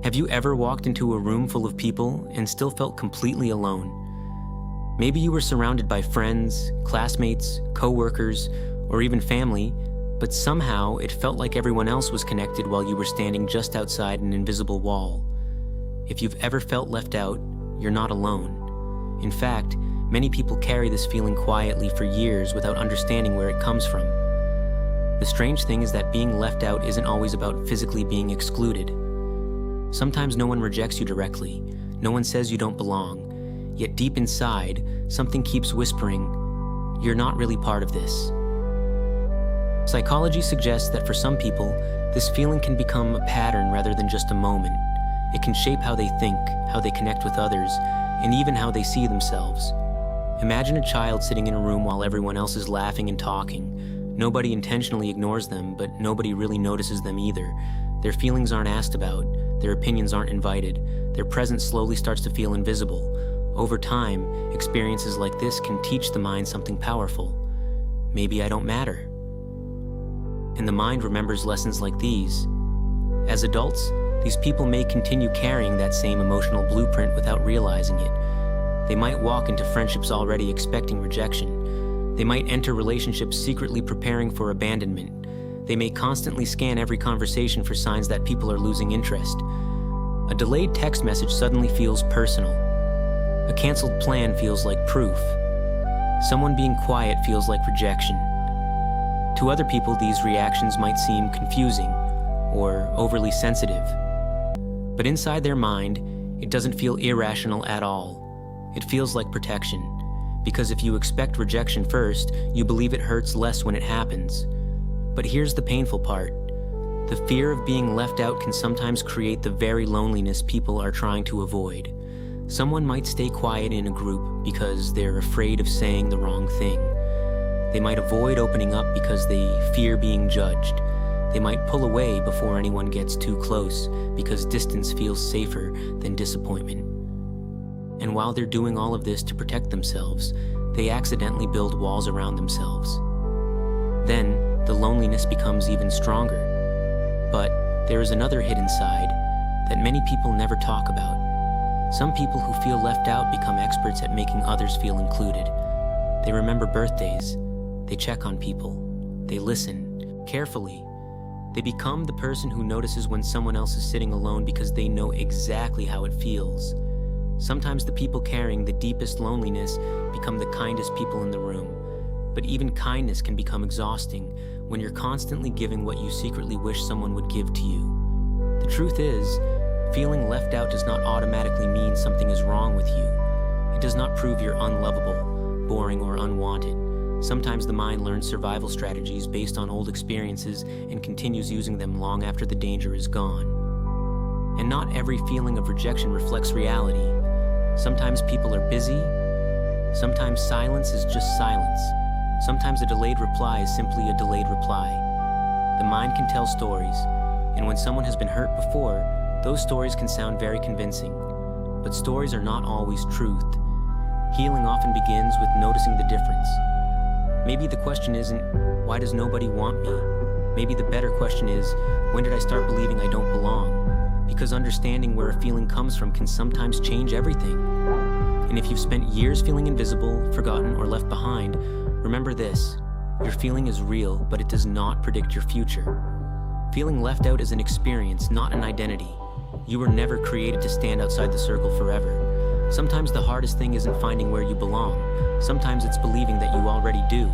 Have you ever walked into a room full of people and still felt completely alone? Maybe you were surrounded by friends, classmates, co-workers, or even family, but somehow it felt like everyone else was connected while you were standing just outside an invisible wall. If you've ever felt left out, you're not alone. In fact, many people carry this feeling quietly for years without understanding where it comes from. The strange thing is that being left out isn't always about physically being excluded. Sometimes no one rejects you directly, no one says you don't belong, yet deep inside, something keeps whispering, "You're not really part of this." Psychology suggests that for some people, this feeling can become a pattern rather than just a moment. It can shape how they think, how they connect with others, and even how they see themselves. Imagine a child sitting in a room while everyone else is laughing and talking. Nobody intentionally ignores them, but nobody really notices them either. Their feelings aren't asked about, their opinions aren't invited, their presence slowly starts to feel invisible. Over time, experiences like this can teach the mind something powerful. Maybe I don't matter. And the mind remembers lessons like these. As adults, these people may continue carrying that same emotional blueprint without realizing it. They might walk into friendships already expecting rejection. They might enter relationships secretly preparing for abandonment. They may constantly scan every conversation for signs that people are losing interest. A delayed text message suddenly feels personal. A canceled plan feels like proof. Someone being quiet feels like rejection. To other people, these reactions might seem confusing or overly sensitive. But inside their mind, it doesn't feel irrational at all. It feels like protection. Because if you expect rejection first, you believe it hurts less when it happens. But here's the painful part. The fear of being left out can sometimes create the very loneliness people are trying to avoid. Someone might stay quiet in a group because they're afraid of saying the wrong thing. They might avoid opening up because they fear being judged. They might pull away before anyone gets too close because distance feels safer than disappointment. And while they're doing all of this to protect themselves, they accidentally build walls around themselves. Then, the loneliness becomes even stronger. But there is another hidden side that many people never talk about. Some people who feel left out become experts at making others feel included. They remember birthdays. They check on people. They listen carefully. They become the person who notices when someone else is sitting alone because they know exactly how it feels. Sometimes the people carrying the deepest loneliness become the kindest people in the room. But even kindness can become exhausting when you're constantly giving what you secretly wish someone would give to you. The truth is, feeling left out does not automatically mean something is wrong with you. It does not prove you're unlovable, boring, or unwanted. Sometimes the mind learns survival strategies based on old experiences and continues using them long after the danger is gone. And not every feeling of rejection reflects reality. Sometimes people are busy. Sometimes silence is just silence. Sometimes a delayed reply is simply a delayed reply. The mind can tell stories, and when someone has been hurt before, those stories can sound very convincing. But stories are not always truth. Healing often begins with noticing the difference. Maybe the question isn't, why does nobody want me? Maybe the better question is, when did I start believing I don't belong? Because understanding where a feeling comes from can sometimes change everything. And if you've spent years feeling invisible, forgotten, or left behind, remember this: your feeling is real, but it does not predict your future. Feeling left out is an experience, not an identity. You were never created to stand outside the circle forever. Sometimes the hardest thing isn't finding where you belong. Sometimes it's believing that you already do.